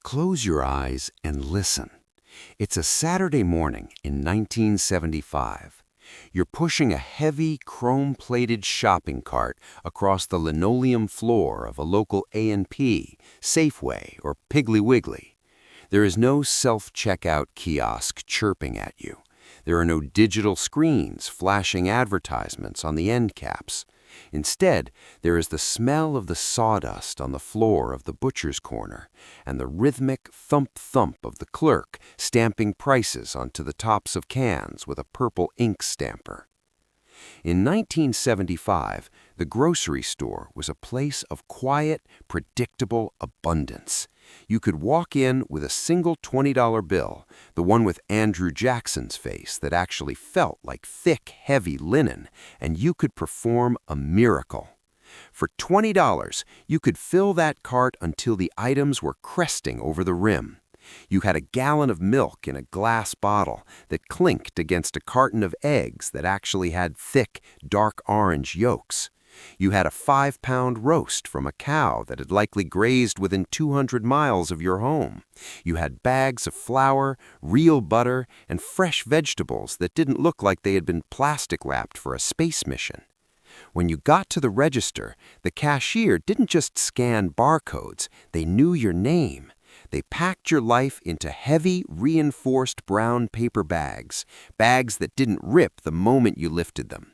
Close your eyes and listen. It's a Saturday morning in 1975. You're pushing a heavy, chrome-plated shopping cart across the linoleum floor of a local A&P, Safeway, or Piggly Wiggly. There is no self-checkout kiosk chirping at you. There are no digital screens flashing advertisements on the end caps. Instead, there is the smell of the sawdust on the floor of the butcher's corner and the rhythmic thump-thump of the clerk stamping prices onto the tops of cans with a purple ink stamper. In 1975, the grocery store was a place of quiet, predictable abundance. You could walk in with a single $20 bill, the one with Andrew Jackson's face that actually felt like thick, heavy linen, and you could perform a miracle. For $20, you could fill that cart until the items were cresting over the rim. You had a gallon of milk in a glass bottle that clinked against a carton of eggs that actually had thick, dark orange yolks. You had a 5-pound roast from a cow that had likely grazed within 200 miles of your home. You had bags of flour, real butter, and fresh vegetables that didn't look like they had been plastic wrapped for a space mission. When you got to the register, the cashier didn't just scan barcodes, they knew your name. They packed your life into heavy, reinforced brown paper bags, bags that didn't rip the moment you lifted them.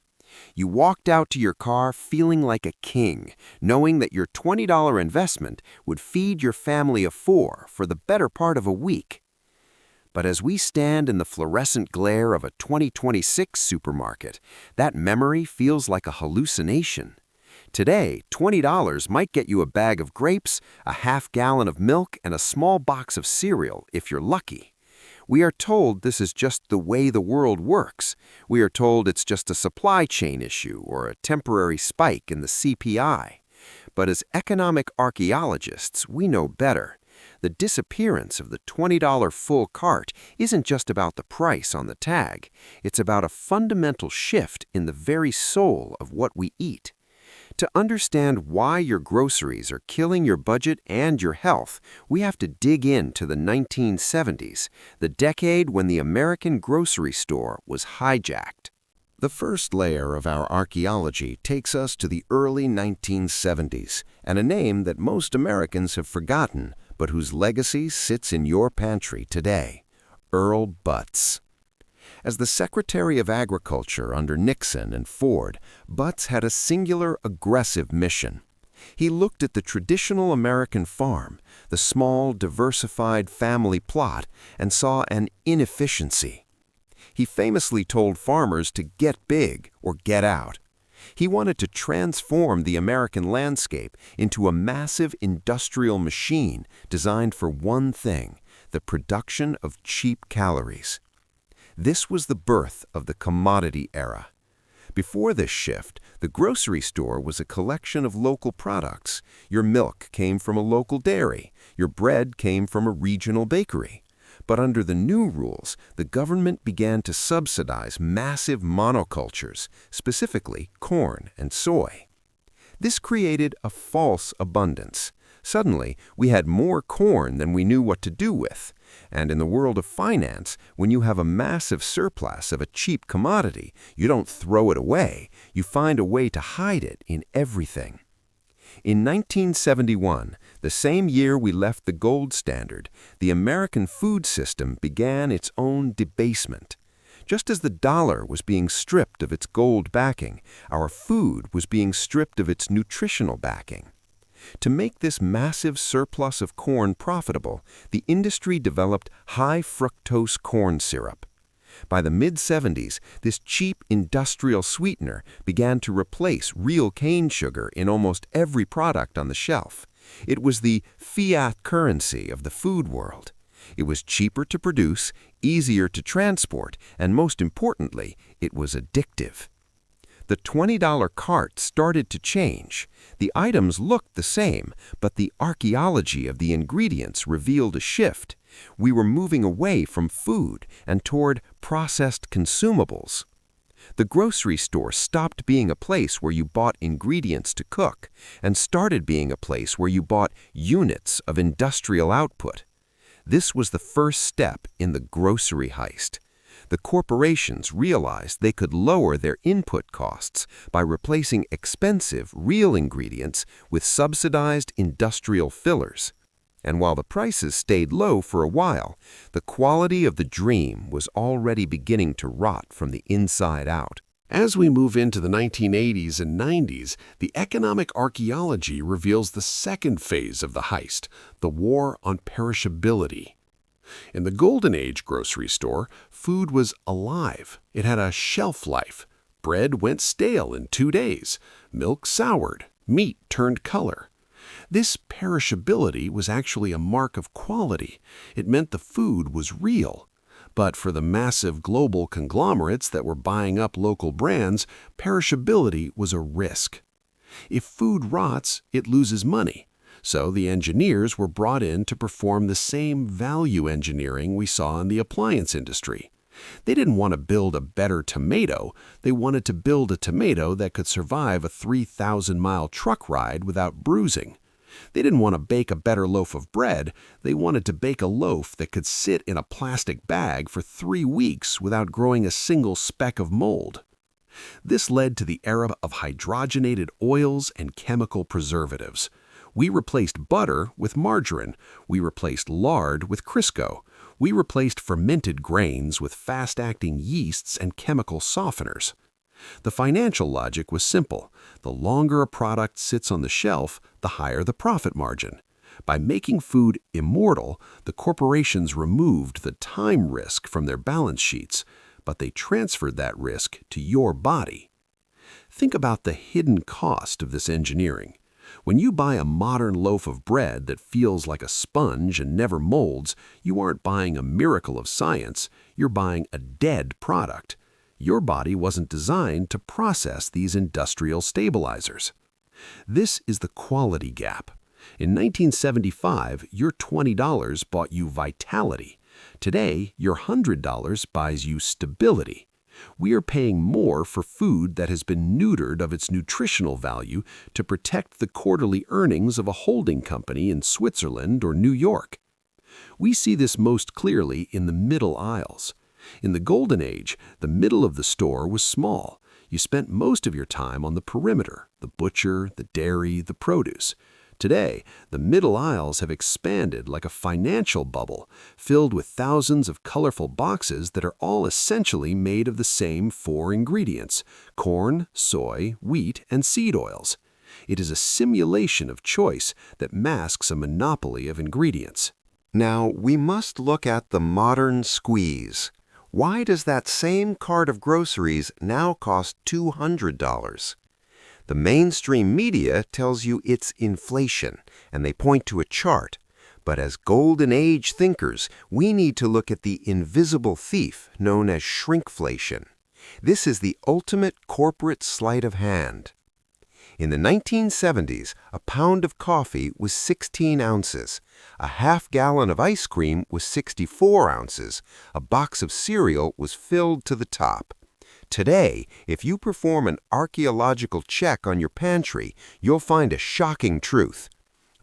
You walked out to your car feeling like a king, knowing that your $20 investment would feed your family of 4 for the better part of a week. But as we stand in the fluorescent glare of a 2026 supermarket, that memory feels like a hallucination. Today, $20 might get you a bag of grapes, a half-gallon of milk, and a small box of cereal if you're lucky. We are told this is just the way the world works. We are told it's just a supply chain issue or a temporary spike in the CPI. But as economic archaeologists, we know better. The disappearance of the $20 full cart isn't just about the price on the tag. It's about a fundamental shift in the very soul of what we eat. To understand why your groceries are killing your budget and your health, we have to dig into the 1970s, the decade when the American grocery store was hijacked. The first layer of our archaeology takes us to the early 1970s, and a name that most Americans have forgotten, but whose legacy sits in your pantry today: Earl Butz. As the Secretary of Agriculture under Nixon and Ford, Butz had a singular, aggressive mission. He looked at the traditional American farm, the small, diversified family plot, and saw an inefficiency. He famously told farmers to get big or get out. He wanted to transform the American landscape into a massive industrial machine designed for one thing: the production of cheap calories. This was the birth of the commodity era. Before this shift, the grocery store was a collection of local products. Your milk came from a local dairy. Your bread came from a regional bakery. But under the new rules, the government began to subsidize massive monocultures, specifically corn and soy. This created a false abundance. Suddenly, we had more corn than we knew what to do with. And in the world of finance, when you have a massive surplus of a cheap commodity, you don't throw it away. You find a way to hide it in everything. In 1971, the same year we left the gold standard, the American food system began its own debasement. Just as the dollar was being stripped of its gold backing, our food was being stripped of its nutritional backing. To make this massive surplus of corn profitable, the industry developed high-fructose corn syrup. By the mid-70s, this cheap industrial sweetener began to replace real cane sugar in almost every product on the shelf. It was the fiat currency of the food world. It was cheaper to produce, easier to transport, and most importantly, it was addictive. The $20 cart started to change. The items looked the same, but the archaeology of the ingredients revealed a shift. We were moving away from food and toward processed consumables. The grocery store stopped being a place where you bought ingredients to cook and started being a place where you bought units of industrial output. This was the first step in the grocery heist. The corporations realized they could lower their input costs by replacing expensive, real ingredients with subsidized industrial fillers. And while the prices stayed low for a while, the quality of the dream was already beginning to rot from the inside out. As we move into the 1980s and 90s, the economic archaeology reveals the second phase of the heist, the war on perishability. In the Golden Age grocery store, food was alive. It had a shelf life. Bread went stale in 2 days. Milk soured. Meat turned color. This perishability was actually a mark of quality. It meant the food was real. But for the massive global conglomerates that were buying up local brands, perishability was a risk. If food rots, it loses money. So the engineers were brought in to perform the same value engineering we saw in the appliance industry. They didn't want to build a better tomato. They wanted to build a tomato that could survive a 3,000-mile truck ride without bruising. They didn't want to bake a better loaf of bread. They wanted to bake a loaf that could sit in a plastic bag for 3 weeks without growing a single speck of mold. This led to the era of hydrogenated oils and chemical preservatives. We replaced butter with margarine. We replaced lard with Crisco. We replaced fermented grains with fast-acting yeasts and chemical softeners. The financial logic was simple. The longer a product sits on the shelf, the higher the profit margin. By making food immortal, the corporations removed the time risk from their balance sheets, but they transferred that risk to your body. Think about the hidden cost of this engineering. When you buy a modern loaf of bread that feels like a sponge and never molds, you aren't buying a miracle of science, you're buying a dead product. Your body wasn't designed to process these industrial stabilizers. This is the quality gap. In 1975, your $20 bought you vitality. Today, your $100 buys you stability. We are paying more for food that has been neutered of its nutritional value to protect the quarterly earnings of a holding company in Switzerland or New York. We see this most clearly in the middle aisles. In the Golden Age, the middle of the store was small. You spent most of your time on the perimeter, the butcher, the dairy, the produce. Today, the middle aisles have expanded like a financial bubble, filled with thousands of colorful boxes that are all essentially made of the same 4 ingredients: corn, soy, wheat, and seed oils. It is a simulation of choice that masks a monopoly of ingredients. Now, we must look at the modern squeeze. Why does that same cart of groceries now cost $200? The mainstream media tells you it's inflation, and they point to a chart. But as Golden Age thinkers, we need to look at the invisible thief known as shrinkflation. This is the ultimate corporate sleight of hand. In the 1970s, a pound of coffee was 16 ounces, a half-gallon of ice cream was 64 ounces, a box of cereal was filled to the top. Today, if you perform an archaeological check on your pantry, you'll find a shocking truth.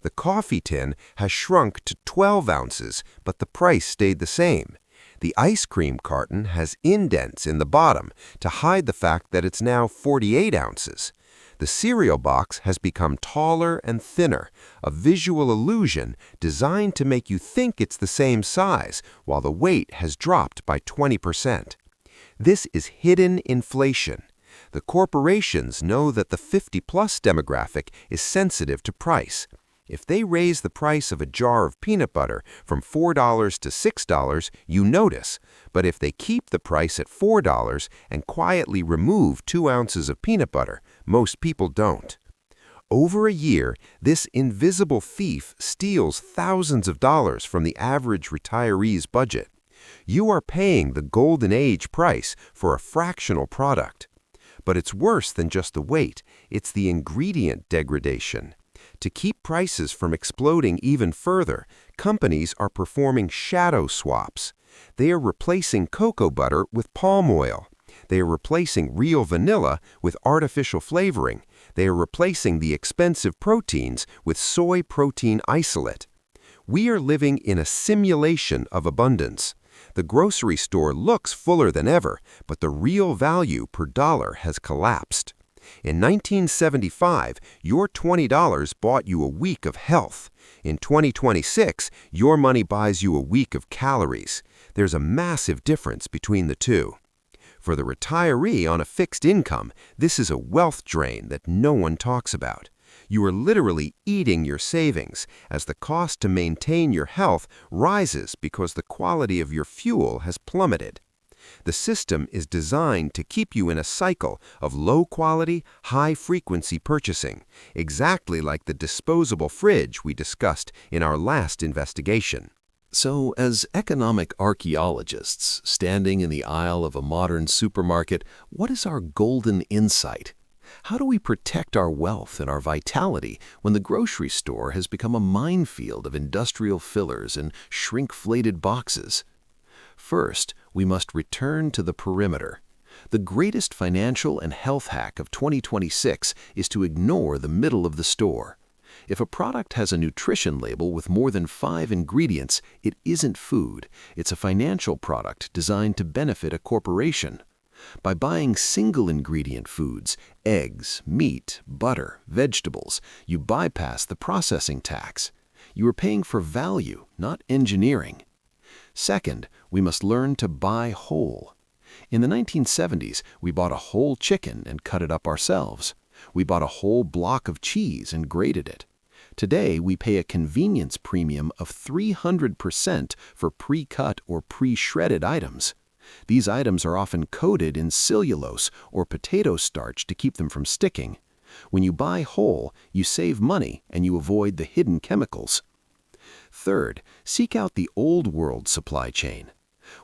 The coffee tin has shrunk to 12 ounces, but the price stayed the same. The ice cream carton has indents in the bottom to hide the fact that it's now 48 ounces. The cereal box has become taller and thinner, a visual illusion designed to make you think it's the same size, while the weight has dropped by 20%. This is hidden inflation. The corporations know that the 50-plus demographic is sensitive to price. If they raise the price of a jar of peanut butter from $4 to $6, you notice. But if they keep the price at $4 and quietly remove 2 ounces of peanut butter, most people don't. Over a year, this invisible thief steals thousands of dollars from the average retiree's budget. You are paying the Golden Age price for a fractional product. But it's worse than just the weight. It's the ingredient degradation. To keep prices from exploding even further, companies are performing shadow swaps. They are replacing cocoa butter with palm oil. They are replacing real vanilla with artificial flavoring. They are replacing the expensive proteins with soy protein isolate. We are living in a simulation of abundance. The grocery store looks fuller than ever, but the real value per dollar has collapsed. In 1975, your $20 bought you a week of health. In 2026, your money buys you a week of calories. There's a massive difference between the two. For the retiree on a fixed income, this is a wealth drain that no one talks about. You are literally eating your savings as the cost to maintain your health rises because the quality of your fuel has plummeted. The system is designed to keep you in a cycle of low-quality, high-frequency purchasing, exactly like the disposable fridge we discussed in our last investigation. So, as economic archaeologists standing in the aisle of a modern supermarket, what is our golden insight? How do we protect our wealth and our vitality when the grocery store has become a minefield of industrial fillers and shrinkflated boxes? First, we must return to the perimeter. The greatest financial and health hack of 2026 is to ignore the middle of the store. If a product has a nutrition label with more than 5 ingredients, it isn't food. It's a financial product designed to benefit a corporation. By buying single-ingredient foods, eggs, meat, butter, vegetables, you bypass the processing tax. You are paying for value, not engineering. Second, we must learn to buy whole. In the 1970s, we bought a whole chicken and cut it up ourselves. We bought a whole block of cheese and grated it. Today, we pay a convenience premium of 300% for pre-cut or pre-shredded items. These items are often coated in cellulose or potato starch to keep them from sticking. When you buy whole, you save money and you avoid the hidden chemicals. Third, seek out the old world supply chain.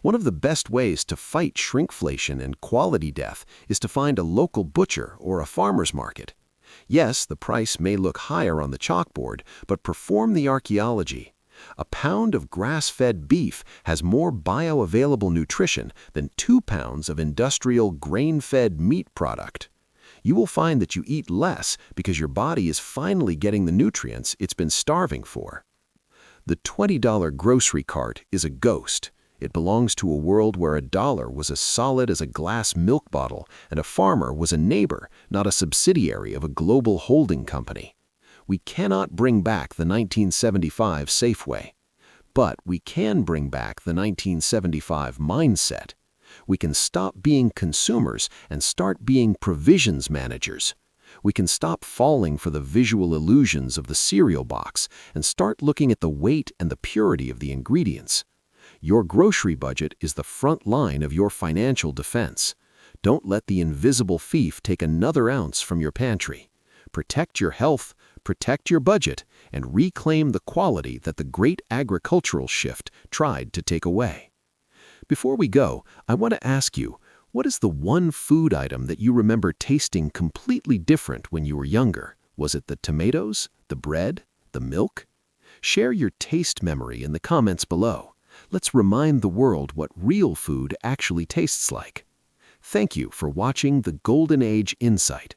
One of the best ways to fight shrinkflation and quality death is to find a local butcher or a farmer's market. Yes, the price may look higher on the chalkboard, but perform the archaeology. A pound of grass-fed beef has more bioavailable nutrition than 2 pounds of industrial grain-fed meat product. You will find that you eat less because your body is finally getting the nutrients it's been starving for. The $20 grocery cart is a ghost. It belongs to a world where a dollar was as solid as a glass milk bottle and a farmer was a neighbor, not a subsidiary of a global holding company. We cannot bring back the 1975 Safeway, but we can bring back the 1975 mindset. We can stop being consumers and start being provisions managers. We can stop falling for the visual illusions of the cereal box and start looking at the weight and the purity of the ingredients. Your grocery budget is the front line of your financial defense. Don't let the invisible thief take another ounce from your pantry. Protect your health, protect your budget, and reclaim the quality that the great agricultural shift tried to take away. Before we go, I want to ask you, what is the one food item that you remember tasting completely different when you were younger? Was it the tomatoes, the bread, the milk? Share your taste memory in the comments below. Let's remind the world what real food actually tastes like. Thank you for watching the Golden Age Insight.